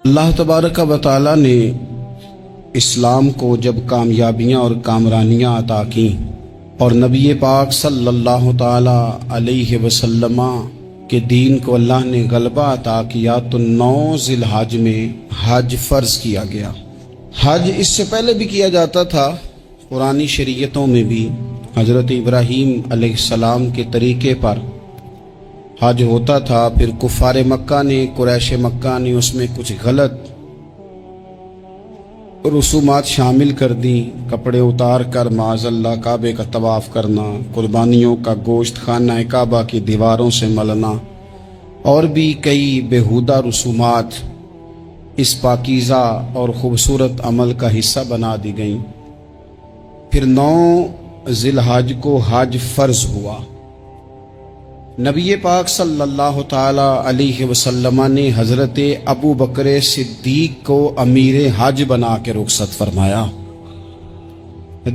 اللہ تبارک و تعالی نے اسلام کو جب کامیابیاں اور کامرانیاں عطا کیں اور نبی پاک صلی اللہ تعالی علیہ وسلم کے دین کو اللہ نے غلبہ عطا کیا تو 9 ذی الحج میں حج فرض کیا گیا۔ حج اس سے پہلے بھی کیا جاتا تھا، قرآنی شریعتوں میں بھی حضرت ابراہیم علیہ السلام کے طریقے پر حج ہوتا تھا، پھر کفار مکہ نے، قریش مکہ نے اس میں کچھ غلط رسومات شامل کر دیں، کپڑے اتار کر معاذ اللہ کعبے کا طواف کرنا، قربانیوں کا گوشت خانہ کعبہ کی دیواروں سے ملنا، اور بھی کئی بیہودہ رسومات اس پاکیزہ اور خوبصورت عمل کا حصہ بنا دی گئیں۔ پھر 9 ذی الحج کو حج فرض ہوا۔ نبی پاک صلی اللہ تعالی علیہ وسلم نے حضرت ابو بکر صدیق کو امیر حج بنا کے رخصت فرمایا۔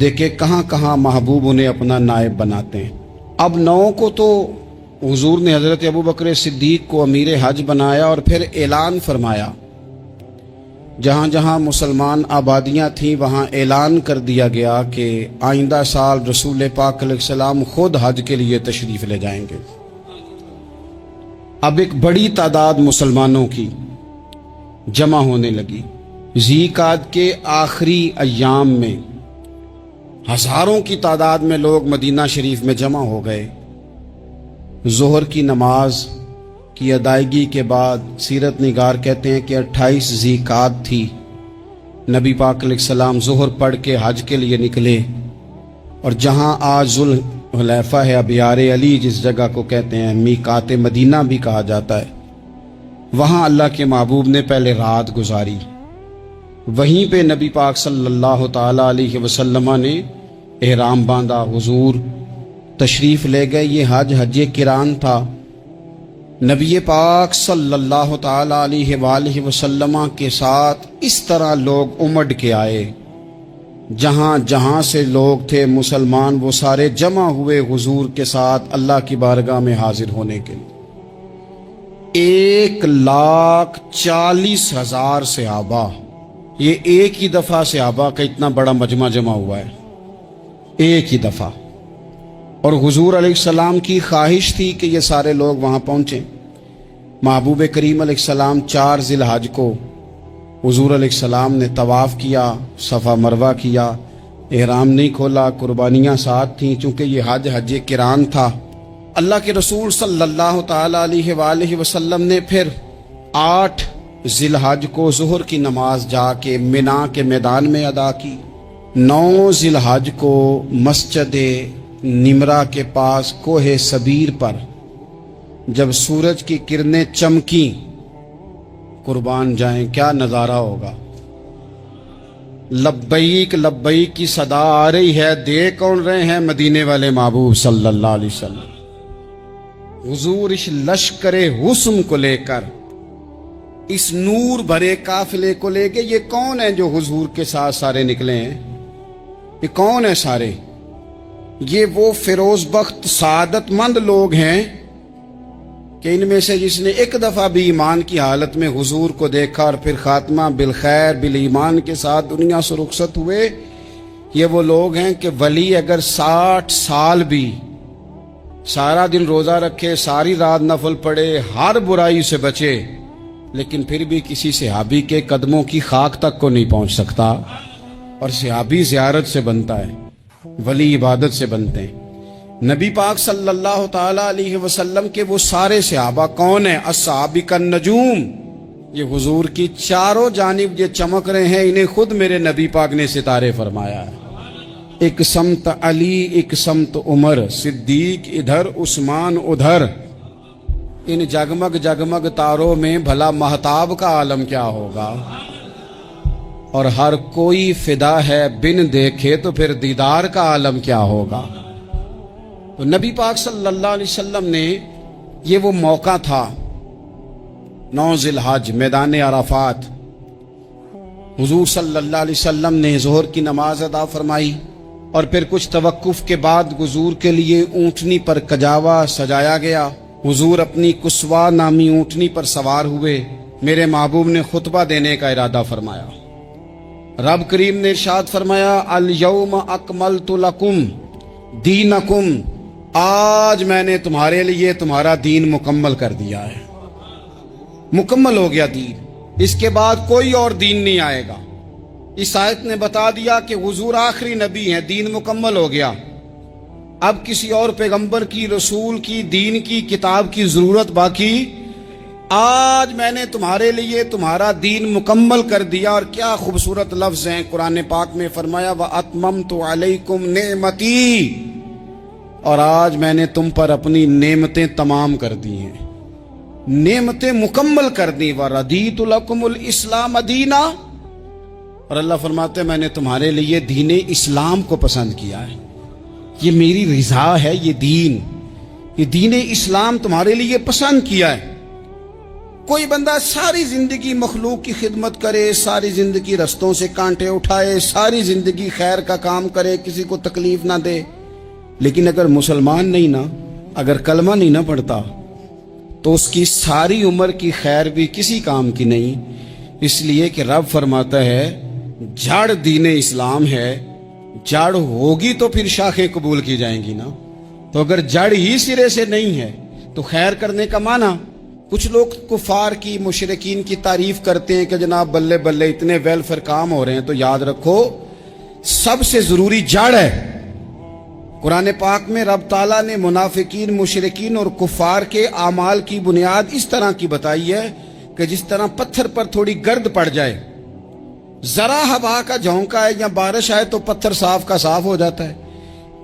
دیکھیں کہاں کہاں محبوب انہیں اپنا نائب بناتے ہیں۔ اب 9 کو تو حضور نے حضرت ابو بکر صدیق کو امیر حج بنایا اور پھر اعلان فرمایا، جہاں جہاں مسلمان آبادیاں تھیں وہاں اعلان کر دیا گیا کہ آئندہ سال رسول پاک علیہ السلام خود حج کے لیے تشریف لے جائیں گے۔ اب ایک بڑی تعداد مسلمانوں کی جمع ہونے لگی۔ ذی القعدہ کے آخری ایام میں ہزاروں کی تعداد میں لوگ مدینہ شریف میں جمع ہو گئے۔ ظہر کی نماز کی ادائیگی کے بعد سیرت نگار کہتے ہیں کہ 28 ذی القعدہ تھی، نبی پاک علیہ السلام ظہر پڑھ کے حج کے لیے نکلے، اور جہاں آج ذوالحلیفہ ہے، ابیار علی جس جگہ کو کہتے ہیں، میقات مدینہ بھی کہا جاتا ہے، وہاں اللہ کے محبوب نے پہلے رات گزاری۔ وہیں پہ نبی پاک صلی اللہ تعالی علیہ وسلم نے احرام باندھا، حضور تشریف لے گئے۔ یہ حج قران تھا۔ نبی پاک صلی اللہ تعالی علیہ وآلہ وسلم کے ساتھ اس طرح لوگ امڑ کے آئے، جہاں جہاں سے لوگ تھے مسلمان وہ سارے جمع ہوئے حضور کے ساتھ اللہ کی بارگاہ میں حاضر ہونے کے لیے۔ 1,40,000 صحابہ، یہ ایک ہی دفعہ صحابہ کا اتنا بڑا مجمع جمع ہوا ہے، ایک ہی دفعہ۔ اور حضور علیہ السلام کی خواہش تھی کہ یہ سارے لوگ وہاں پہنچیں۔ محبوب کریم علیہ السلام 4 ذی الحج کو حضور علیہ السلام نے طواف کیا، صفا مروہ کیا، احرام نہیں کھولا، قربانیاں ساتھ تھیں، چونکہ یہ حج قران تھا۔ اللہ کے رسول صلی اللہ تعالی علیہ وآلہ وسلم نے پھر 8 ذی الحج کو ظہر کی نماز جا کے منا کے میدان میں ادا کی۔ 9 ذی الحج کو مسجد نمرہ کے پاس کوہ صبیر پر جب سورج کی کرنیں چمکیں، قربان جائیں کیا نظارہ ہوگا۔ لبیک لبیک کی صدا آ رہی ہے، دے کون رہے ہیں؟ مدینے والے محبوب صلی اللہ علیہ وسلم۔ حضور اس لشکر حسن کو لے کر، اس نور بھرے قافلے کو لے کے، یہ کون ہیں جو حضور کے ساتھ سارے نکلے ہیں؟ یہ کون ہیں سارے؟ یہ وہ فیروز بخت سعادت مند لوگ ہیں کہ ان میں سے جس نے ایک دفعہ بھی ایمان کی حالت میں حضور کو دیکھا اور پھر خاتمہ بالخیر بالایمان کے ساتھ دنیا سے رخصت ہوئے، یہ وہ لوگ ہیں کہ ولی اگر 60 سال بھی سارا دن روزہ رکھے، ساری رات نفل پڑھے، ہر برائی سے بچے، لیکن پھر بھی کسی صحابی کے قدموں کی خاک تک کو نہیں پہنچ سکتا۔ اور صحابی زیارت سے بنتا ہے، ولی عبادت سے بنتے ہیں۔ نبی پاک صلی اللہ تعالی علیہ وسلم کے وہ سارے صحابہ کون ہیں؟ الصحابہ النجوم، یہ حضور کی چاروں جانب یہ چمک رہے ہیں، انہیں خود میرے نبی پاک نے ستارے فرمایا ہے۔ ایک سمت علی، ایک سمت عمر، صدیق ادھر، عثمان ادھر۔ ان جگمگ جگمگ تاروں میں بھلا مہتاب کا عالم کیا ہوگا؟ اور ہر کوئی فدا ہے بن دیکھے تو پھر دیدار کا عالم کیا ہوگا؟ تو نبی پاک صلی اللہ علیہ وسلم نے یہ وہ موقع تھا، 9 ذی الحج میدان عرفات، حضور صلی اللہ علیہ وسلم نے ظہر کی نماز ادا فرمائی، اور پھر کچھ توقف کے بعد حضور کے لیے اونٹنی پر کجاوا سجایا گیا۔ حضور اپنی کسوا نامی اونٹنی پر سوار ہوئے، میرے महबूब ने खुतबा देने का इरादा फरमाया। रब करीम ने इरशाद फरमाया, अल-यौम अकमलतु लकुम दीनकुम, आज मैंने तुम्हारे लिए तुम्हारा दीन मुकम्मल कर दिया है। मुकम्मल हो गया दीन, इसके बाद कोई और दीन नहीं आएगा। इस आयत ने बता दिया कि हुजूर आखिरी नबी हैं, दीन मुकम्मल हो गया। अब किसी और पैगंबर की, रसूल की, दीन की, किताब की जरूरत बाकी। आज मैंने तुम्हारे लिए तुम्हारा दीन मुकम्मल कर दिया। और क्या खूबसूरत लफ्ज हैं कुरान पाक में, फरमाया व अतममतु अलैकुम नेमती, और आज मैंने तुम पर अपनी नेमतें तमाम कर दी हैं, नेमतें मुकम्मल कर दी। व रदीतु लकुमुल इस्लाम दीना, और अल्लाह फरमाते हैं मैंने तुम्हारे लिए दीन इस्लाम को पसंद किया है, ये मेरी रिजा है, ये दीन इस्लाम तुम्हारे लिए पसंद किया है। कोई बंदा सारी जिंदगी मखलूक की खिदमत करे, सारी जिंदगी रस्तों से कांटे उठाए, सारी जिंदगी खैर का काम करे, किसी को तकलीफ ना दे, लेकिन अगर मुसलमान नहीं ना, अगर कलमा नहीं ना पढ़ता, तो उसकी सारी उम्र की खैर भी किसी काम की नहीं। इसलिए कि रब फरमाता है जड़ दीन इस्लाम है, जड़ होगी तो फिर शाखें कबूल की जाएंगी ना। तो अगर जड़ ही सिरे से नहीं है तो खैर करने का माना। कुछ लोग कुफार की, मुशरिकीन की तारीफ करते हैं कि जनाब बल्ले बल्ले इतने वेलफेयर काम हो रहे हैं। तो याद रखो सबसे जरूरी जड़ है। कुरान पाक में रब ताला ने मुनाफिकीन, मुशरिकीन और कुफार के आमाल की बुनियाद इस तरह की बताई है कि जिस तरह पत्थर पर थोड़ी गर्द पड़ जाए, जरा हवा का झोंका है या बारिश आए तो पत्थर साफ का साफ हो जाता है।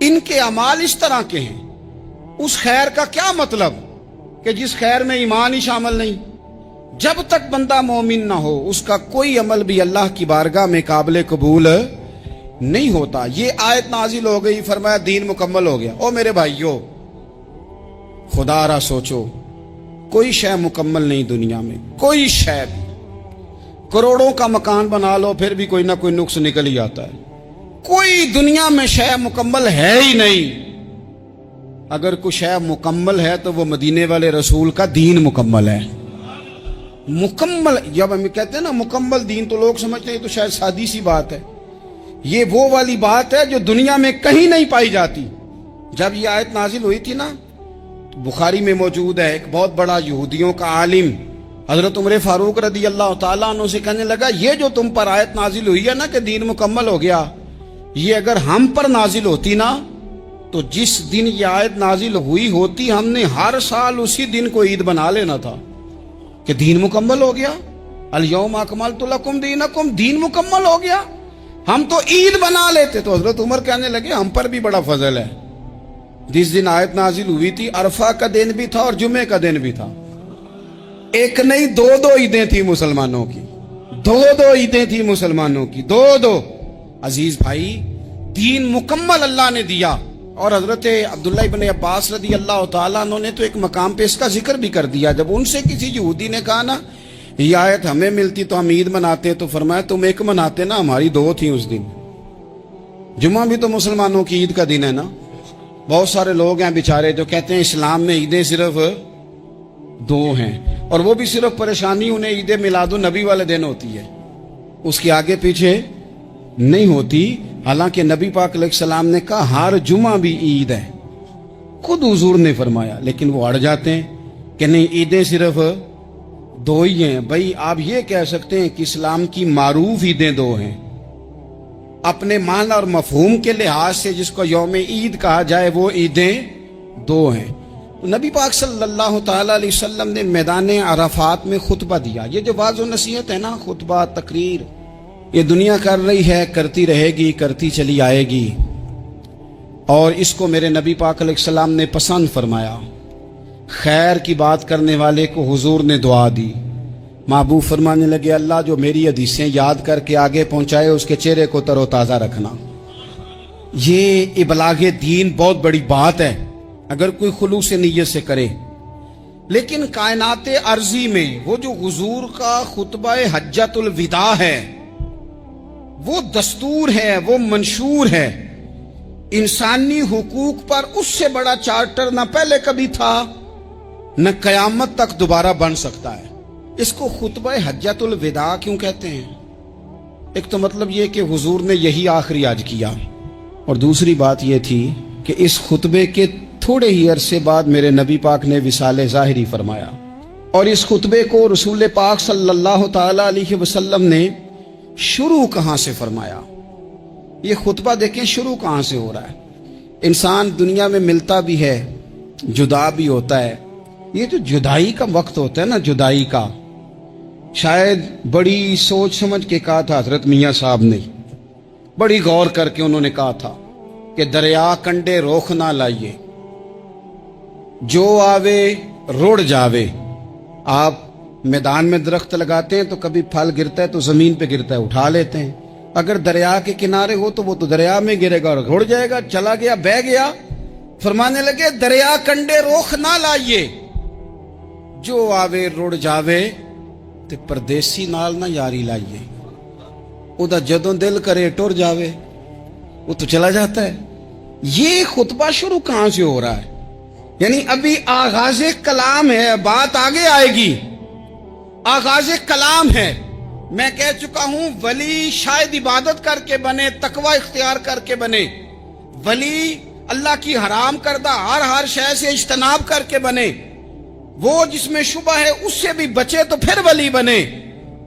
इनके अमाल इस तरह के हैं। उस खैर का क्या मतलब कि जिस खैर में ईमान ही शामिल नहीं। जब तक बंदा मोमिन ना हो उसका कोई अमल भी अल्लाह की बारगाह में काबिल कबूल नहीं होता। ये आयत नाजिल हो गई, फरमाया दीन मुकम्मल हो गया। ओ मेरे भाइयों, खुदारा सोचो, कोई शय मुकम्मल नहीं दुनिया में, कोई शय भी। करोड़ों का मकान बना लो फिर भी कोई ना कोई नुक्स निकल ही आता है। कोई दुनिया में शय मुकम्मल है ही नहीं। अगर कुछ शय मुकम्मल है तो वो मदीने वाले रसूल का दीन मुकम्मल है। मुकम्मल, जब हम कहते हैं ना मुकम्मल दीन, तो लोग समझते हैं तो शायद सादी सी बात है। ये वो वाली बात है जो दुनिया में कहीं नहीं पाई जाती। जब ये आयत नाजिल हुई थी ना, तो बुखारी में मौजूद है, एक बहुत बड़ा यहूदियों का आलिम हजरत उमर फारूक रदी अल्लाह ताला अन्हु से कहने लगा, ये जो तुम पर आयत नाजिल हुई है ना कि दीन मुकम्मल हो गया, ये अगर हम पर नाजिल होती ना, तो जिस दिन ये आयत नाजिल हुई होती हमने हर साल उसी दिन को ईद बना लेना था कि दीन मुकम्मल हो गया। अल-यौम अकमलतु लकुम दीनकुम, दीन मुकम्मल हो गया। हम तो ईद बना लेते। तो हजरत उमर कहने लगे हम पर भी बड़ा फजल है। जिस दिन आयत नाजिल हुई थी अरफा का दिन भी था और जुमे का दिन भी था। एक नहीं दो ईदें थी मुसलमानों की, दो ईदें थी मुसलमानों की, दो। अजीज भाई, दीन मुकम्मल अल्लाह ने दिया। और हजरत अब्दुल्लाह इब्न अब्बास रदी अल्लाह ताला अन्हु ने तो एक मकाम पे इसका जिक्र भी कर दिया। जब उनसे किसी यहूदी ने कहा ना ये आयत हमें मिलती तो हम ईद मनाते, तो फरमाया तुम एक मनाते ना, हमारी दो थी उस दिन। जुम्मा भी तो मुसलमानों की ईद का दिन है ना। बहुत सारे लोग हैं बेचारे जो कहते हैं इस्लाम में ईदें सिर्फ दो हैं, और वो भी सिर्फ परेशानी उन्हें ईद मिलादुन नबी वाले दिन होती है, उसके आगे पीछे नहीं होती। हालांकि नबी पाक अलैहिस्सलाम ने कहा हर जुमा भी ईद है, खुद हुजूर ने फरमाया, लेकिन वो अड़ जाते हैं कि नहीं ईदें सिर्फ दो ही हैं। भाई आप ये कह सकते हैं कि इस्लाम की मारूफ ईदें दो हैं, अपने मान और मफहूम के लिहाज से जिसको यौम ईद कहा जाए वो ईदें दो हैं। नबी पाक सल्लल्लाहु ताला अलैहि वसल्लम ने मैदान अराफात में खुतबा दिया। ये जो वाज़ और नसीहत है ना, खुतबा तकरीर, ये दुनिया कर रही है, करती रहेगी, करती चली आएगी। और इसको मेरे नबी पाक अलैहिस्सलाम ने पसंद फरमाया। खैर की बात करने वाले को हुजूर ने दुआ दी। महबूब फरमाने लगे अल्लाह जो मेरी हदीसें याद करके आगे पहुंचाए उसके चेहरे को तरोताज़ा रखना। ये इबलागे दीन बहुत बड़ी बात है अगर कोई खुलूस नीयत से करे। लेकिन कायनाते अर्जी में वो जो हुजूर का खुतबा हज्जतुल विदा है, वो दस्तूर है, वो मंशूर है। इंसानी हुकूक पर उससे बड़ा चार्टर न पहले कभी था न कयामत तक दोबारा बन सकता है। اس کو خطبہ حجۃ الوداع کیوں کہتے ہیں؟ ایک تو مطلب یہ کہ حضور نے یہی آخری آج کیا، اور دوسری بات یہ تھی کہ اس خطبے کے تھوڑے ہی عرصے بعد میرے نبی پاک نے وصال ظاہری فرمایا، اور اس خطبے کو رسول پاک صلی اللہ تعالی علیہ وسلم نے شروع کہاں سے فرمایا؟ یہ خطبہ دیکھیں شروع کہاں سے ہو رہا ہے۔ انسان دنیا میں ملتا بھی ہے، جدا بھی ہوتا ہے، یہ جو جدائی کا وقت ہوتا ہے نا، جدائی کا، شاید بڑی سوچ سمجھ کے کہا تھا حضرت میاں صاحب نے، بڑی غور کر کے انہوں نے کہا تھا کہ دریا کنڈے روخ نہ لائیے، جو آوے رڑ جاوے۔ آپ میدان میں درخت لگاتے ہیں تو کبھی پھل گرتا ہے تو زمین پہ گرتا ہے، اٹھا لیتے ہیں۔ اگر دریا کے کنارے ہو تو وہ تو دریا میں گرے گا اور رڑ جائے گا، چلا گیا، بہہ گیا۔ فرمانے لگے دریا کنڈے روخ نہ لائیے، جو آوے رڑ جاوے، تے پردیسی نال نہ یاری لائیے، او دا جدوں دل کرے ٹر جاوے، وہ تو چلا جاتا ہے۔ یہ خطبہ شروع کہاں سے ہو رہا ہے؟ یعنی ابھی آغاز کلام ہے، بات آگے آئے گی، آغاز کلام ہے۔ میں کہہ چکا ہوں ولی شاید عبادت کر کے بنے، تقوی اختیار کر کے بنے، ولی اللہ کی حرام کردہ ہر شے سے اجتناب کر کے بنے، وہ جس میں شبہ ہے اس سے بھی بچے تو پھر ولی بنے۔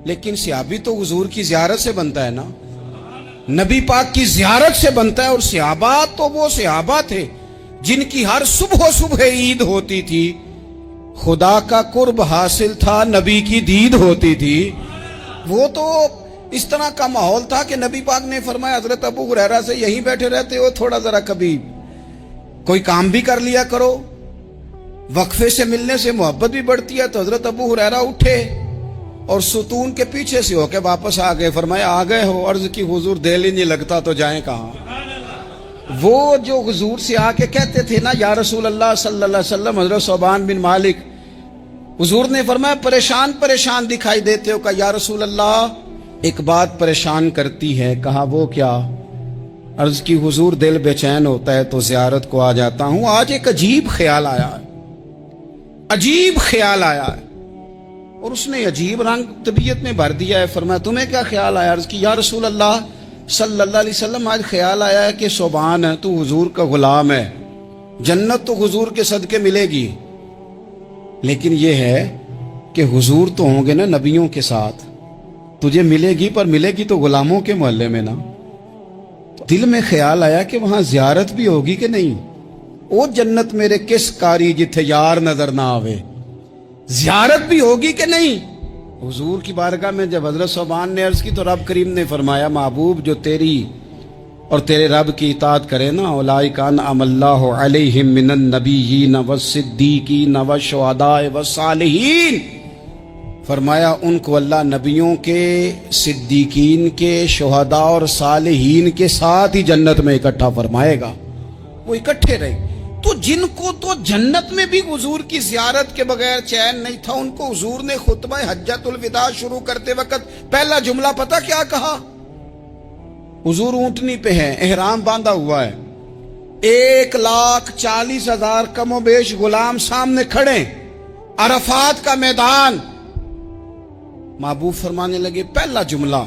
لیکن صحابی تو حضور کی زیارت سے بنتا ہے نا، نبی پاک کی زیارت سے بنتا ہے، اور صحابہ تو وہ صحابہ تھے جن کی ہر صبح عید ہوتی تھی، خدا کا قرب حاصل تھا، نبی کی دید ہوتی تھی۔ وہ تو اس طرح کا ماحول تھا کہ نبی پاک نے فرمایا حضرت ابو ہریرہ سے یہیں بیٹھے رہتے ہو، تھوڑا ذرا کبھی کوئی کام بھی کر لیا کرو، وقفے سے ملنے سے محبت بھی بڑھتی ہے۔ تو حضرت ابو ہریرہ اٹھے اور ستون کے پیچھے سے ہو کے واپس آ گئے۔ فرمایا آ گئے ہو؟ عرض کی حضور دل ہی نہیں لگتا تو جائیں کہاں؟ وہ جو حضور سے آ کے کہتے تھے نا یا رسول اللہ صلی اللہ علیہ وسلم، حضرت صوبان بن مالک، حضور نے فرمایا پریشان دکھائی دیتے ہو؟ کہا یا رسول اللہ ایک بات پریشان کرتی ہے۔ کہا وہ کیا؟ عرض کی حضور دل بے چین ہوتا ہے تو زیارت کو آ جاتا ہوں، آج ایک عجیب خیال آیا ہے، عجیب خیال آیا ہے، اور اس نے عجیب رنگ طبیعت میں بھر دیا ہے۔ فرمایا تمہیں کیا خیال آیا؟ عرض کی یا رسول اللہ صلی اللہ علیہ وسلم آج خیال آیا ہے کہ صوبان ہے، تو حضور کا غلام ہے، جنت تو حضور کے صدقے ملے گی، لیکن یہ ہے کہ حضور تو ہوں گے نا نبیوں کے ساتھ، تجھے ملے گی پر ملے گی تو غلاموں کے محلے میں نا۔ دل میں خیال آیا کہ وہاں زیارت بھی ہوگی کہ نہیں؟ او جنت میرے کس کاری جتھے یار نظر نہ آوے، زیارت بھی ہوگی کہ نہیں؟ حضور کی بارگاہ میں جب حضرت صوبان نے عرض کی تو رب کریم نے فرمایا محبوب جو تیری اور تیرے رب کی اطاعت کرے نا، اولئک انعم اللہ علیہم من النبیین والصدیقین والشہداء والصالحین، فرمایا ان کو اللہ نبیوں کے، صدیقین کے، شہداء اور صالحین کے ساتھ ہی جنت میں اکٹھا فرمائے گا، وہ اکٹھے رہے۔ تو جن کو تو جنت میں بھی حضور کی زیارت کے بغیر چین نہیں تھا، ان کو حضور نے خطبہ حجۃ الوداع شروع کرتے وقت پہلا جملہ پتہ کیا کہا؟ حضور اونٹنی پہ ہے، احرام باندھا ہوا ہے، 1,40,000 کم و بیش غلام سامنے کھڑے، عرفات کا میدان۔ محبوب فرمانے لگے پہلا جملہ،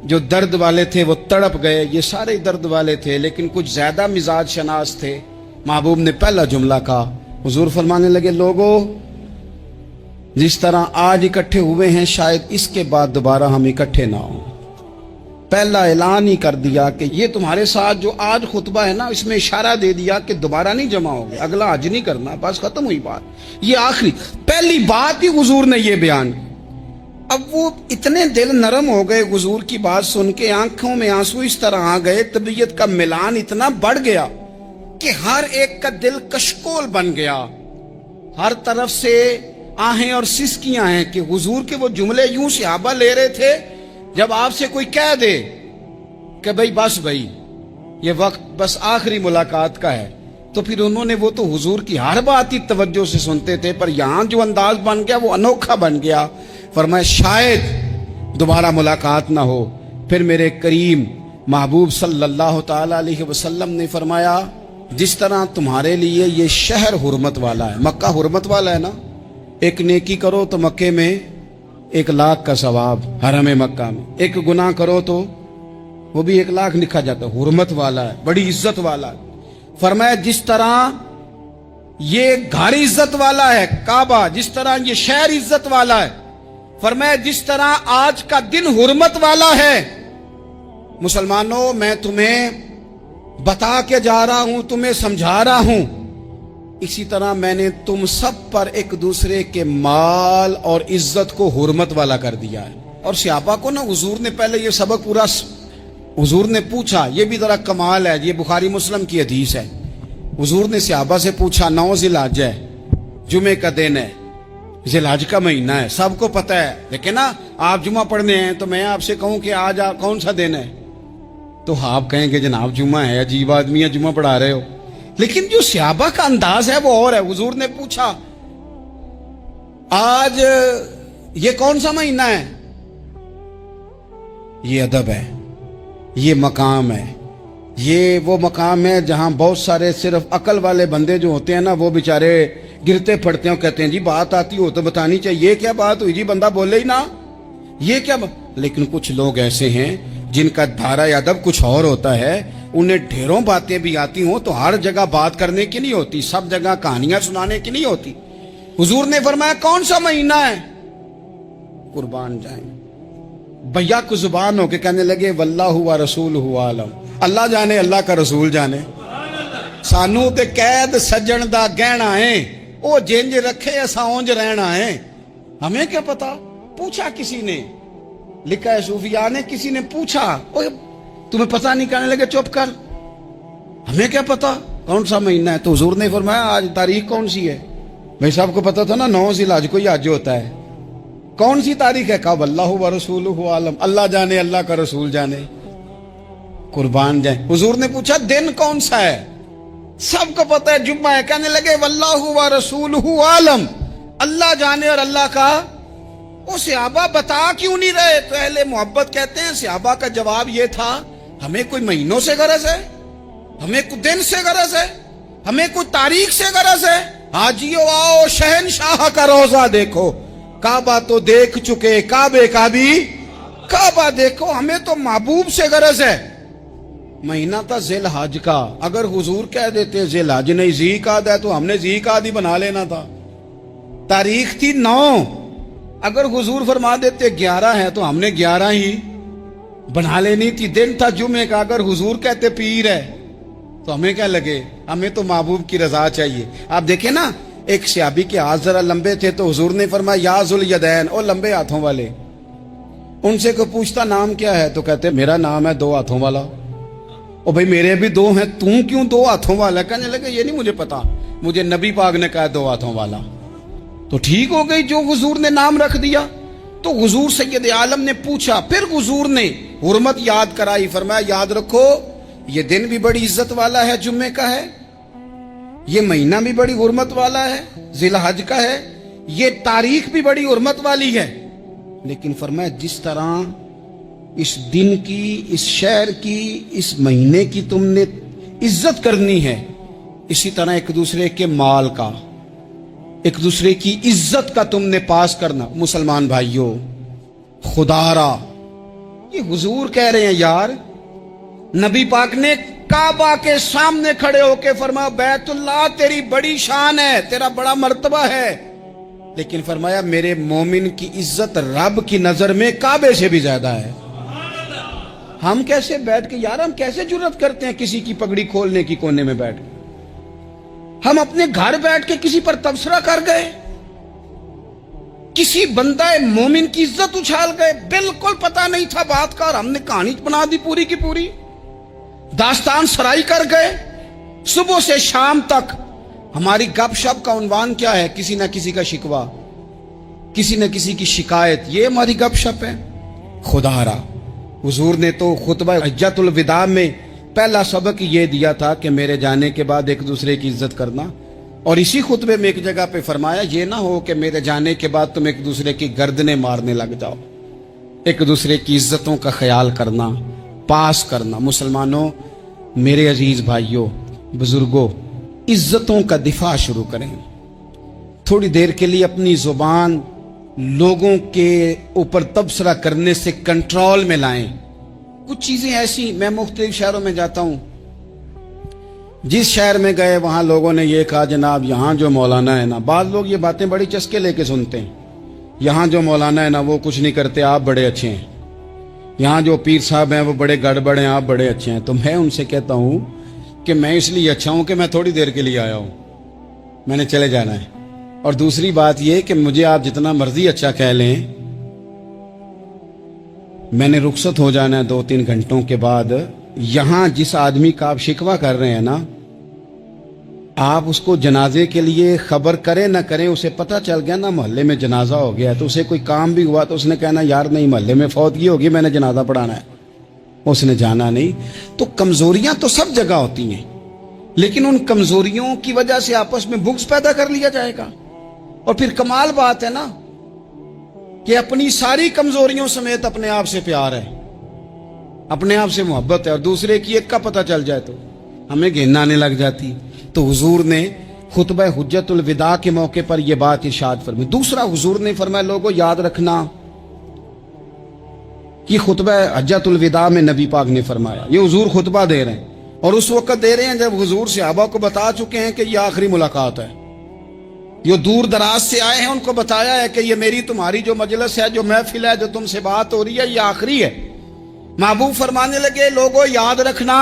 جو درد والے تھے وہ تڑپ گئے، یہ سارے درد والے تھے لیکن کچھ زیادہ مزاج شناس تھے۔ محبوب نے پہلا جملہ کہا، حضور فرمانے لگے لوگو جس طرح آج اکٹھے ہوئے ہیں شاید اس کے بعد دوبارہ ہم اکٹھے نہ ہوں۔ پہلا اعلان ہی کر دیا کہ یہ تمہارے ساتھ جو آج خطبہ ہے نا، اس میں اشارہ دے دیا کہ دوبارہ نہیں جمع ہوگے، اگلا حج نہیں کرنا، بس ختم ہوئی بات، یہ آخری پہلی بات ہی حضور نے یہ بیان۔ اب وہ اتنے دل نرم ہو گئے حضور کی بات سن کے، آنکھوں میں آنسو اس طرح آ گئے، طبیعت کا ملان اتنا بڑھ گیا کہ ہر ایک کا دل کشکول بن گیا، ہر طرف سے آہیں اور سسکیاں ہیں کہ حضور کے وہ جملے یوں صحابہ لے رہے تھے جب آپ سے کوئی کہہ دے کہ بھائی یہ وقت بس آخری ملاقات کا ہے، تو پھر انہوں نے وہ تو حضور کی ہر بات ہی توجہ سے سنتے تھے، پر یہاں جو انداز بن گیا وہ انوکھا بن گیا۔ فرمایا شاید دوبارہ ملاقات نہ ہو۔ پھر میرے کریم محبوب صلی اللہ تعالی علیہ وسلم نے فرمایا جس طرح تمہارے لیے یہ شہر حرمت والا ہے، مکہ حرمت والا ہے نا، ایک نیکی کرو تو مکے میں 1,00,000 का सवाब हरम मक्का में। एक गुनाह करो तो वो भी 1,00,000 लिखा जाता है। हुर्मत वाला है, बड़ी इज्जत वाला है। फरमाया जिस तरह ये घर इज्जत वाला है काबा, जिस तरह ये शहर इज्जत वाला है, फरमाया जिस तरह आज का दिन हुर्मत वाला है। मुसलमानों, मैं तुम्हें बता के जा रहा हूं, तुम्हें समझा रहा हूं, इसी तरह मैंने तुम सब पर एक दूसरे के माल और इज्जत को हुर्मत वाला कर दिया है। और सहाबा को ना हुजूर ने पहले ये सबक पूरा, हुजूर ने पूछा, ये भी जरा कमाल है, ये बुखारी मुस्लिम की हदीस है। हुजूर ने सहाबा से पूछा, 9 ज़िलहज है, जुमे का दिन है, ज़िलहज का महीना है, सबको पता है, लेकिन ना आप जुमा पढ़ने हैं तो मैं आपसे कहूं कि आज कौन सा दिन है, तो आप कहेंगे जनाब जुमा है, अजीब आदमी है, जुमा पढ़ा रहे हो। लेकिन जो सहाबा का अंदाज है वो और है। हुजूर ने पूछा, आज ये कौन सा महीना है? ये अदब है, ये मकाम है, ये वो मकाम है जहां बहुत सारे सिर्फ अकल वाले बंदे जो होते हैं ना, वो बेचारे गिरते पड़ते हैं, कहते हैं जी बात आती हो तो बतानी चाहिए, ये क्या बात हुई जी, बंदा बोले ही ना, ये क्या लेकिन कुछ लोग ऐसे हैं जिनका धारा अदब कुछ और होता है, उन्हें ढेरों बातें भी आती हों तो हर जगह बात करने की नहीं होती, सब जगह कहानियां सुनाने की नहीं होती। हुजूर ने फरमाया कौन सा महीना है? कुर्बान जाए भैया को जुबान होके कहने लगे वल्लाहु व रसूलुहु आलम, अल्लाह जाने, अल्लाह का रसूल जाने। सानू ते कैद सज्जन दा गहना है, ओ जिंज रखे असा उंज रहना है, हमें क्या पता। पूछा किसी ने, लिखा है सूफिया ने, किसी ने पूछा, ओए तुम्हें पता नहीं, कहने लगे चुप कर, हमें क्या पता कौन सा महीना है। तो हुजूर ने फरमाया आज तारीख कौन सी है? भाई साहब को पता था ना 9 ज़िलहज को ही आज होता है, कौन सी तारीख है? कहा वल्लाहु व रसूलुहु आलम, अल्लाह जाने, अल्लाह का रसूल जाने। कुर्बान जाए। हुजूर ने पूछा दिन कौन सा है? सबको पता है जुम्मा है, कहने लगे वल्लाहु व रसूलुहु आलम, अल्लाह जाने और अल्लाह का। वो सहाबा बता क्यों नहीं रहे? तो अहले मोहब्बत कहते हैं सहाबा का जवाब ये था, हमें कोई महीनों से गरज है, हमें कोई दिन से गरज है, हमें कोई तारीख से गरज है। हाजियो आओ शहनशाह का रोजा देखो, काबा तो देख चुके, काबे का भी काबा देखो, हमें तो महबूब से गरज है। महीना था ज़िलहज का, अगर हुजूर कह देते ज़िलहज नहीं ज़ीक़ाद है तो हमने ज़ीक़ाद ही बना लेना था। तारीख थी 9, अगर हुजूर फरमा देते 11 है तो हमने 11 ही बना लेनी थी। दिन था जुमे का, अगर हुजूर कहते पीर है तो हमें क्या लगे, हमें तो महबूब की रजा चाहिए। आप देखें ना, एक सहाबी के हाथ जरा लंबे थे तो हुजूर ने फरमाया या जुल यदैन, ओ लंबे हाथों वाले। उनसे कोई पूछता नाम क्या है तो कहते मेरा नाम है 2 हाथों वाला। ओ भाई मेरे भी 2 हैं, तू क्यों 2 हाथों वाला? कहने लगे ये नहीं मुझे पता, मुझे नबी पाक ने कहा 2 हाथों वाला। तो ठीक हो गई, जो हुजूर ने नाम रख दिया। तो हुजूर सैयद आलम ने पूछा, फिर हुजूर ने हुर्मत याद कराई, फरमाया याद रखो ये दिन भी बड़ी इज्जत वाला है, जुम्मे का है, ये महीना भी बड़ी हुर्मत वाला है, ज़िलहज का है, ये तारीख भी बड़ी हुर्मत वाली है। लेकिन फरमाया जिस तरह इस दिन की, इस शहर की, इस महीने की तुमने इज्जत करनी है, इसी तरह एक दूसरे के माल का, एक दूसरे की इज्जत का तुमने पास करना। मुसलमान भाइयों, खुदारा ये हुजूर कह रहे हैं यार, नबी पाक ने काबा के सामने खड़े होके फरमाया बैतुल्लाह तेरी बड़ी शान है, तेरा बड़ा मर्तबा है, लेकिन फरमाया मेरे मोमिन की इज्जत रब की नजर में काबे से भी ज्यादा है। हम कैसे बैठ के यार, हम कैसे जुर्रत करते हैं किसी की पगड़ी खोलने की कोने में बैठ के? हम अपने घर बैठ के किसी पर तबसरा कर गए, किसी बंदा मोमिन की इज्जत उछाल गए, बिल्कुल पता नहीं था बात का और हमने कहानी बना दी पूरी की पूरी, दास्तान सराई कर गए। सुबह से शाम तक हमारी गपशप का उन्वान क्या है? किसी न किसी का शिकवा, किसी न किसी की शिकायत, ये हमारी गपशप है। खुदारा हुजूर ने तो खुतबा हज्जतुल विदा में पहला सबक ये दिया था कि मेरे जाने के बाद एक दूसरे की इज्जत करना, और इसी खुतबे में एक जगह पे फरमाया ये ना हो कि मेरे जाने के बाद तुम एक दूसरे की गर्दनें मारने लग जाओ। एक दूसरे की इज्जतों का ख्याल करना, पास करना। मुसलमानों, मेरे अजीज भाइयों, बुजुर्गों, इज्जतों का दिफा शुरू करें। थोड़ी देर के लिए अपनी जुबान लोगों के ऊपर तबसरा करने से कंट्रोल में लाएं। कुछ चीजें ऐसी, मैं मुख्तलिफ शहरों में जाता हूं, जिस शहर में गए वहां लोगों ने ये कहा जनाब यहां जो मौलाना है ना, बाद लोग ये बातें बड़ी चस्के लेके सुनते हैं, यहां जो मौलाना है ना वो कुछ नहीं करते, आप बड़े अच्छे हैं, यहां जो पीर साहब हैं वो बड़े गड़बड़ हैं, आप बड़े अच्छे हैं। तो मैं उनसे कहता हूं कि मैं इसलिए अच्छा हूं कि मैं थोड़ी देर के लिए आया हूं, मैंने चले जाना है। और दूसरी बात यह कि मुझे आप जितना मर्जी अच्छा कह लें, मैंने रुखसत हो जाना है 2-3 घंटों के बाद। यहां जिस आदमी का आप शिकवा कर रहे हैं ना, आप उसको जनाजे के लिए खबर करें ना करें, उसे पता चल गया ना मोहल्ले में जनाजा हो गया है, तो उसे कोई काम भी हुआ तो उसने कहना यार नहीं मोहल्ले में फौतगी होगी, मैंने जनाजा पढ़ाना है, उसने जाना नहीं। तो कमजोरियां तो सब जगह होती हैं, लेकिन उन कमजोरियों की वजह से आपस में बुग़्ज़ पैदा कर लिया जाएगा। और फिर कमाल बात है ना कि अपनी सारी कमजोरियों समेत अपने आप से प्यार है, अपने आप से मोहब्बत है, और दूसरे की एक का पता चल जाए तो हमें घिन आने लग जाती। तो हुजूर ने खुतबा हुज्जतुल विदा के मौके पर यह बात इरशाद फरमाई। दूसरा हुजूर ने फरमाया लोगों याद रखना कि खुतबा हज्जतुल विदा में नबी पाक ने फरमाया, ये हुजूर खुतबा दे रहे हैं और उस वक्त दे रहे हैं जब हुजूर सहाबा को बता चुके हैं कि यह आखिरी मुलाकात है। जो दूर दराज से आए हैं उनको बताया है कि ये मेरी तुम्हारी जो मजलिस है, जो महफिल है, जो तुमसे बात हो रही है, ये आखिरी है। महबूब फरमाने लगे लोगों याद रखना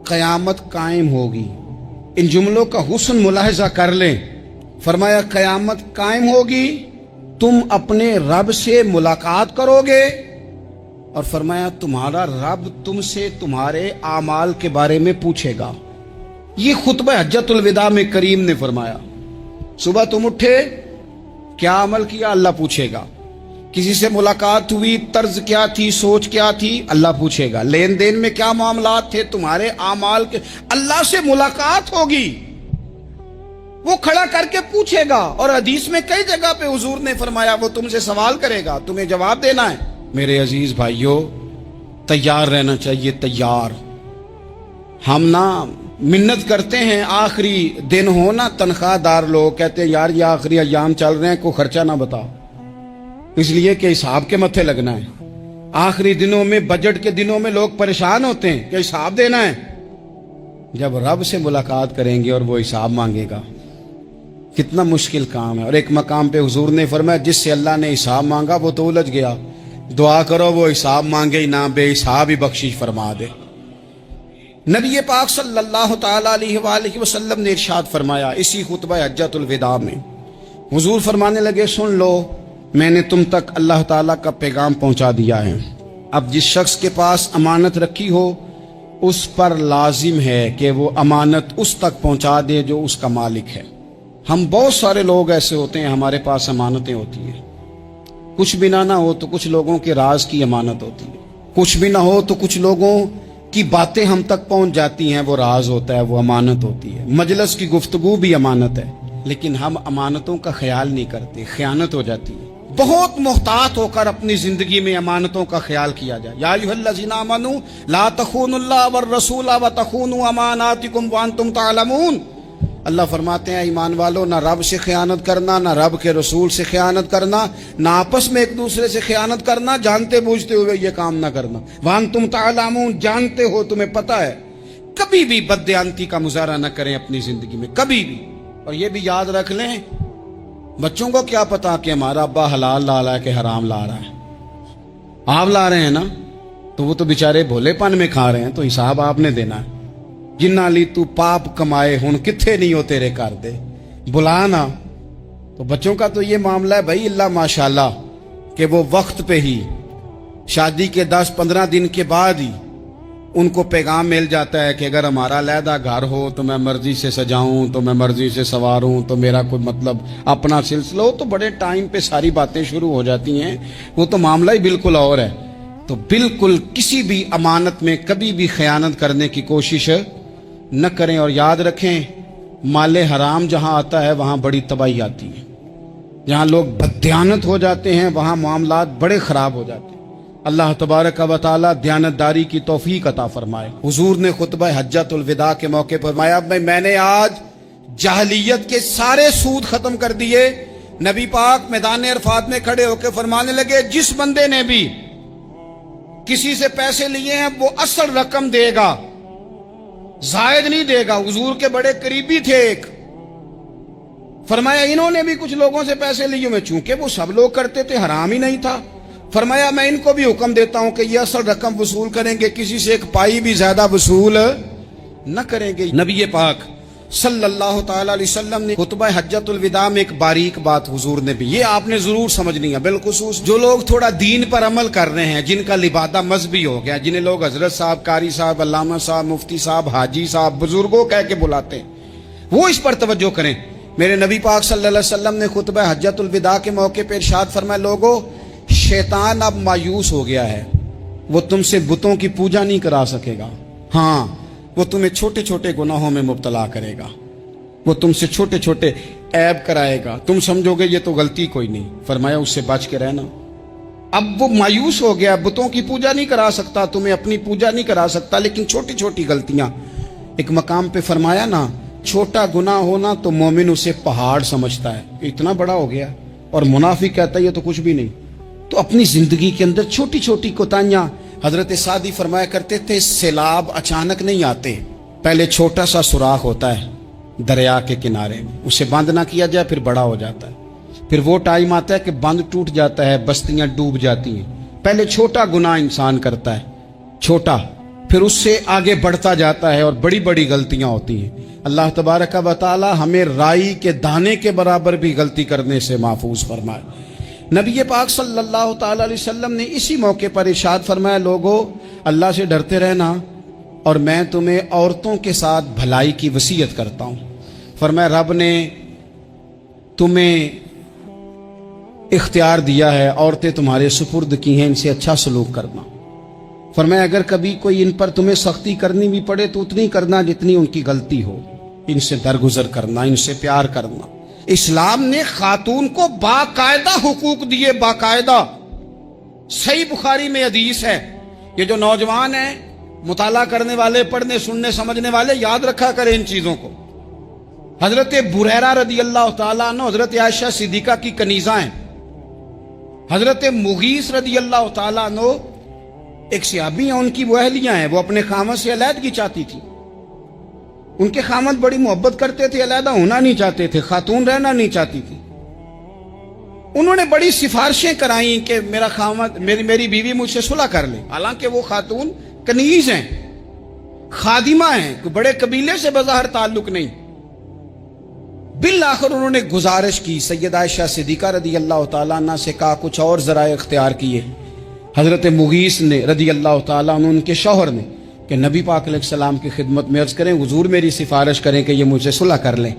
कयामत कायम होगी। इन जुमलों का हुस्न मुलाहिजा कर लें। फरमाया कयामत कायम होगी, तुम अपने रब से मुलाकात करोगे, और फरमाया तुम्हारा रब तुमसे तुम्हारे आमाल के बारे में पूछेगा। ये खुतबा हज्जतुल विदा में करीम ने फरमाया। सुबह तुम उठे, क्या अमल किया, अल्लाह पूछेगा। किसी से मुलाकात हुई, तर्ज क्या थी, सोच क्या थी, अल्लाह पूछेगा। लेन देन में क्या मामलात थे, तुम्हारे आमाल के, अल्लाह से मुलाकात होगी, वो खड़ा करके पूछेगा। और हदीस में कई जगह पे हुजूर ने फरमाया वो तुमसे सवाल करेगा, तुम्हें जवाब देना है। मेरे अजीज भाइयों, तैयार रहना चाहिए, तैयार। हम ना मिन्नत करते हैं आखिरी दिन हो ना, तनख्वाहदार लोग कहते हैं यार ये आखिरी अयाम चल रहे हैं, कोई खर्चा ना बताओ, इसलिए कि हिसाब के मत्थे लगना है। आखिरी दिनों में, बजट के दिनों में लोग परेशान होते हैं कि हिसाब देना है। जब रब से मुलाकात करेंगे और वो हिसाब मांगेगा, कितना मुश्किल काम है। और एक मकाम पे हुजूर ने फरमाया जिससे अल्लाह ने हिसाब मांगा वो तो उलझ गया, दुआ करो वो हिसाब मांगे ही ना, बेहिसाब ही बख्शिश फरमा दे। नबी पाक सल्लल्लाहु तआला अलैहि वसल्लम ने इरशाद फरमाया इसी खुतबा हज्जतुल विदा में, हुजूर फरमाने लगे सुन लो, मैंने तुम तक अल्लाह ताला का पैगाम पहुंचा दिया है। अब जिस शख्स के पास अमानत रखी हो उस पर लाजिम है कि वो अमानत उस तक पहुंचा दे जो उसका मालिक है। हम बहुत सारे लोग ऐसे होते हैं, हमारे पास अमानतें होती हैं, कुछ भी ना हो तो कुछ लोगों के राज की अमानत होती है, कुछ भी ना हो तो कुछ लोगों की बातें हम तक पहुंच जाती हैं, वो राज होता है, वो अमानत होती है। मजलिस की गुफ्तगू भी अमानत है, लेकिन हम अमानतों का ख्याल नहीं करते, खयानत हो जाती है। बहुत मुहतात होकर अपनी जिंदगी में अमानतों का ख्याल किया जाए। या अय्युहल्लज़ीना आमनू ला तखूनुल्लाह वर रसूला व तखूनु अमानातिकुम व अंतुम तालमून। अल्लाह फरमाते हैं ईमान वालों, ना रब से खयानत करना, ना रब के रसूल से खयानत करना, ना आपस में एक दूसरे से खयानत करना, जानते बूझते हुए ये काम ना करना। व अंतुम तालमून, जानते हो, तुम्हें पता है। कभी भी बददियानती का मुजाहरा न करें अपनी जिंदगी में, कभी भी। और ये भी याद रख लें, बच्चों को क्या पता कि हमारा अब्बा हलाल ला रहा है कि हराम ला रहा है। आप ला रहे हैं ना, तो वो तो बेचारे भोलेपन में खा रहे हैं, तो हिसाब आपने देना है। जिन्ना ली तू पाप कमाए हुन किथे नहीं हो तेरे कर दे, बुला ना। तो बच्चों का तो ये मामला है भाई, अल्लाह माशाल्लाह कि वो वक्त पे ही, शादी के 10-15 दिन के बाद ही उनको पैगाम मिल जाता है कि अगर हमारा अलहदा घर हो तो मैं मर्जी से सजाऊं, तो मैं मर्जी से संवारूं, तो मेरा कोई मतलब अपना सिलसिला हो, तो बड़े टाइम पे सारी बातें शुरू हो जाती हैं। वो तो मामला ही बिल्कुल और है। तो बिल्कुल किसी भी अमानत में कभी भी खयानत करने की कोशिश न करें। और याद रखें, माले हराम जहां आता है वहां बड़ी तबाही आती है। जहां लोग बददियानत हो जाते हैं वहां मामलात बड़े खराब हो जाते हैं। अल्लाह तबारक व तआला दयानतदारी की तौफीक अता फरमाए। हुजूर ने खुतबा हज्जतुल विदा के मौके पर फरमाया मैंने आज जाहलियत के सारे सूद खत्म कर दिए, نبی پاک میدان عرفات میں کھڑے ہو کے فرمانے لگے جس بندے نے بھی کسی سے پیسے لیے ہیں وہ اصل رقم دے گا، زائد نہیں دے گا۔ حضور کے بڑے قریبی تھے ایک، فرمایا انہوں نے بھی کچھ لوگوں سے پیسے لیے ہوئے، چونکہ وہ سب لوگ کرتے تھے، حرام ہی نہیں تھا۔ فرمایا میں ان کو بھی حکم دیتا ہوں کہ یہ اصل رقم وصول کریں گے، کسی سے ایک پائی بھی زیادہ وصول نہ کریں گے۔ نبی پاک صلی اللہ تعالی علیہ وسلم نے خطبہ حجۃ الوداع میں ایک باریک بات حضور نے بھی، یہ آپ نے ضرور سمجھنی ہے، بالخصوص جو لوگ تھوڑا دین پر عمل کر رہے ہیں، جن کا لبادہ مذہبی ہو گیا، جنہیں لوگ حضرت صاحب، قاری صاحب، علامہ صاحب، مفتی صاحب، حاجی صاحب، بزرگوں کہہ کے بلاتے ہیں، وہ اس پر توجہ کریں۔ میرے نبی پاک صلی اللہ علیہ وسلم نے خطبہ حجۃ الوداع کے موقع پہ ارشاد فرمایا، لوگوں شیطان اب مایوس ہو گیا ہے، وہ تم سے بتوں کی پوجا نہیں کرا سکے گا، ہاں وہ تمہیں چھوٹے چھوٹے گناہوں میں مبتلا کرے گا، وہ تم سے چھوٹے چھوٹے عیب کرائے گا، تم سمجھو گے یہ تو غلطی کوئی نہیں، فرمایا اس سے بچ کے رہنا۔ اب وہ مایوس ہو گیا، بتوں کی پوجا نہیں کرا سکتا، تمہیں اپنی پوجا نہیں کرا سکتا، لیکن چھوٹی چھوٹی غلطیاں، ایک مقام پہ فرمایا نا چھوٹا گناہ ہونا تو مومن اسے پہاڑ سمجھتا ہے، اتنا بڑا ہو گیا، اور منافق کہتا ہے یہ تو کچھ بھی نہیں۔ تو اپنی زندگی کے اندر چھوٹی چھوٹی کوتاہیاں، حضرت سعدی فرمایا کرتے تھے سیلاب اچانک نہیں آتے، پہلے چھوٹا سا سوراخ ہوتا ہے دریا کے کنارے میں، اسے بند نہ کیا جائے پھر بڑا ہو جاتا ہے، پھر وہ ٹائم آتا ہے کہ بند ٹوٹ جاتا ہے، بستیاں ڈوب جاتی ہیں۔ پہلے چھوٹا گناہ انسان کرتا ہے، چھوٹا، پھر اس سے آگے بڑھتا جاتا ہے اور بڑی بڑی غلطیاں ہوتی ہیں۔ اللہ تبارک و تعالی ہمیں رائی کے دانے کے برابر بھی غلطی کرنے سے محفوظ فرمائے۔ نبی پاک صلی اللہ تعالی علیہ وسلم نے اسی موقع پر ارشاد فرمایا، لوگو اللہ سے ڈرتے رہنا، اور میں تمہیں عورتوں کے ساتھ بھلائی کی وصیت کرتا ہوں۔ فرمایا رب نے تمہیں اختیار دیا ہے، عورتیں تمہارے سپرد کی ہیں، ان سے اچھا سلوک کرنا۔ فرمایا اگر کبھی کوئی ان پر تمہیں سختی کرنی بھی پڑے تو اتنی کرنا جتنی ان کی غلطی ہو، ان سے درگزر کرنا، ان سے پیار کرنا۔ اسلام نے خاتون کو باقاعدہ حقوق دیے، باقاعدہ۔ صحیح بخاری میں حدیث ہے، یہ جو نوجوان ہیں، مطالعہ کرنے والے، پڑھنے سننے سمجھنے والے، یاد رکھا کریں ان چیزوں کو۔ حضرت بریرہ رضی اللہ تعالیٰ عنہ حضرت عائشہ صدیقہ کی کنیزہ ہیں، حضرت مغیث رضی اللہ تعالیٰ عنہ ایک صحابی ہیں، ان کی وہ اہلیہ ہیں، وہ اپنے خامد سے علیحدگی چاہتی تھی، ان کے خامد بڑی محبت کرتے تھے، علیحدہ ہونا نہیں چاہتے تھے، خاتون رہنا نہیں چاہتی تھی۔ انہوں نے بڑی سفارشیں کرائیں کہ میرا خامد، میری بیوی مجھ سے صلح کر لے، حالانکہ وہ خاتون کنیز ہیں، خادمہ ہیں، کوئی بڑے قبیلے سے بظاہر تعلق نہیں۔ بالآخر انہوں نے گزارش کی، سیدہ عائشہ صدیقہ رضی اللہ تعالیٰ عنہ سے کہا کچھ اور ذرائع اختیار کیے۔ حضرت مغیث نے رضی اللہ تعالیٰ عنہ، ان کے شوہر نے، کہ نبی پاک علیہ السلام کی خدمت میں عرض کریں حضور میری سفارش کریں کہ یہ مجھ سے صلح کر لیں۔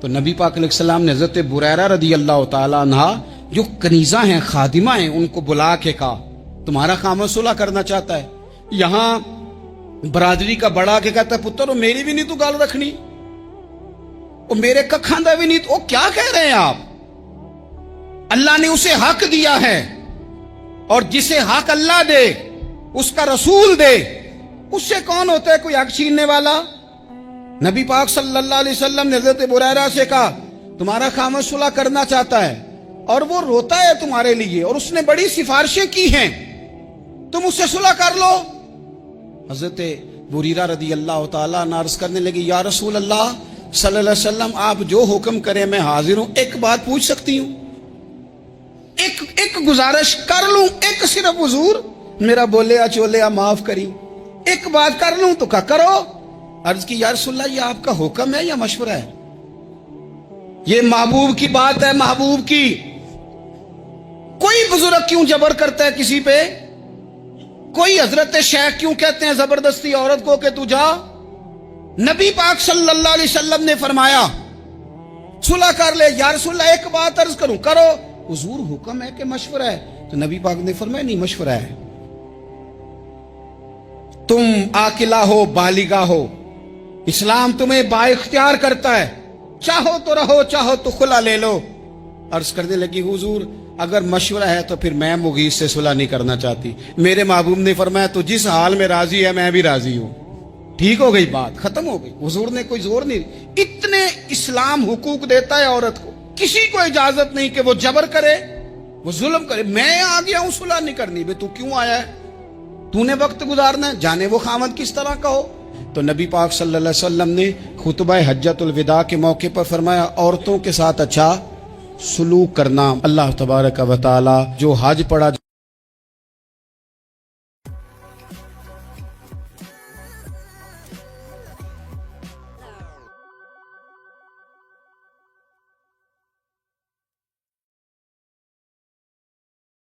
تو نبی پاک علیہ السلام نے حضرت بریرہ رضی اللہ تعالیٰ عنہ جو کنیزہ ہیں، خادمہ ہیں، ان کو بلا کے کہا تمہارا خامد صلح کرنا چاہتا ہے۔ یہاں برادری کا بڑا کے کہتا ہے پتر وہ میری بھی نہیں تو گال رکھنی، وہ میرے ککھاں دا بھی نہیں تو، کیا کہہ رہے ہیں آپ؟ اللہ نے اسے حق دیا ہے، اور جسے حق اللہ دے اس کا رسول دے، اس سے کون ہوتا ہے کوئی حق چھیننے والا؟ نبی پاک صلی اللہ علیہ وسلم نے حضرت بریرہ سے کہا تمہارا خامد صلح کرنا چاہتا ہے اور وہ روتا ہے تمہارے لیے، اور اس نے بڑی سفارشیں کی ہیں، تم اس سے صلح کر لو۔ حضرت بریرہ رضی اللہ تعالیٰ عنہ عرض کرنے لگی یا رسول اللہ صلی اللہ علیہ وسلم آپ جو حکم کریں میں حاضر ہوں، ایک بات پوچھ سکتی ہوں؟ ایک گزارش کر لوں؟ ایک صرف حضور میرا بولیا چولیا معاف کری، ایک بات کر لوں؟ تو کہا کرو۔ عرض کی یا رسول اللہ یہ آپ کا حکم ہے یا مشورہ ہے؟ یہ محبوب کی بات ہے، محبوب کی۔ کوئی بزرگ کیوں جبر کرتا ہے کسی پہ؟ کوئی حضرت شیخ کیوں کہتے ہیں زبردستی عورت کو کہ تو جا؟ نبی پاک صلی اللہ علیہ وسلم نے فرمایا صلح کر لے۔ یا رسول اللہ ایک بات عرض کروں؟ کرو۔ حضور حکم ہے کہ مشورہ ہے؟ تو نبی پاک نے فرمایا نہیں مشورہ ہے، تم عاقلہ ہو، بالغہ ہو، اسلام تمہیں با اختیار کرتا ہے، چاہو تو رہو، چاہو تو خلا لے لو۔ عرض کرنے لگی حضور اگر مشورہ ہے تو پھر میں مغیث سے صلح نہیں کرنا چاہتی۔ میرے محبوب نے فرمایا تو جس حال میں راضی ہے میں بھی راضی ہوں۔ ٹھیک ہو گئی بات، ختم ہو گئی۔ حضور نے کوئی زور نہیں، اتنے اسلام حقوق دیتا ہے عورت کو، کسی کو اجازت نہیں کہ وہ جبر کرے، وہ ظلم کرے۔ میں آ گیا ہوں صلح نہیں کرنی، بے تو کیوں آیا ہے؟ تو نے وقت گزارنا ہے، جانے وہ خامد کس طرح کا ہو۔ تو نبی پاک صلی اللہ علیہ وسلم نے خطبہ حجۃ الوداع کے موقع پر فرمایا عورتوں کے ساتھ اچھا سلوک کرنا۔ اللہ تبارک و تعالی جو حج پڑھا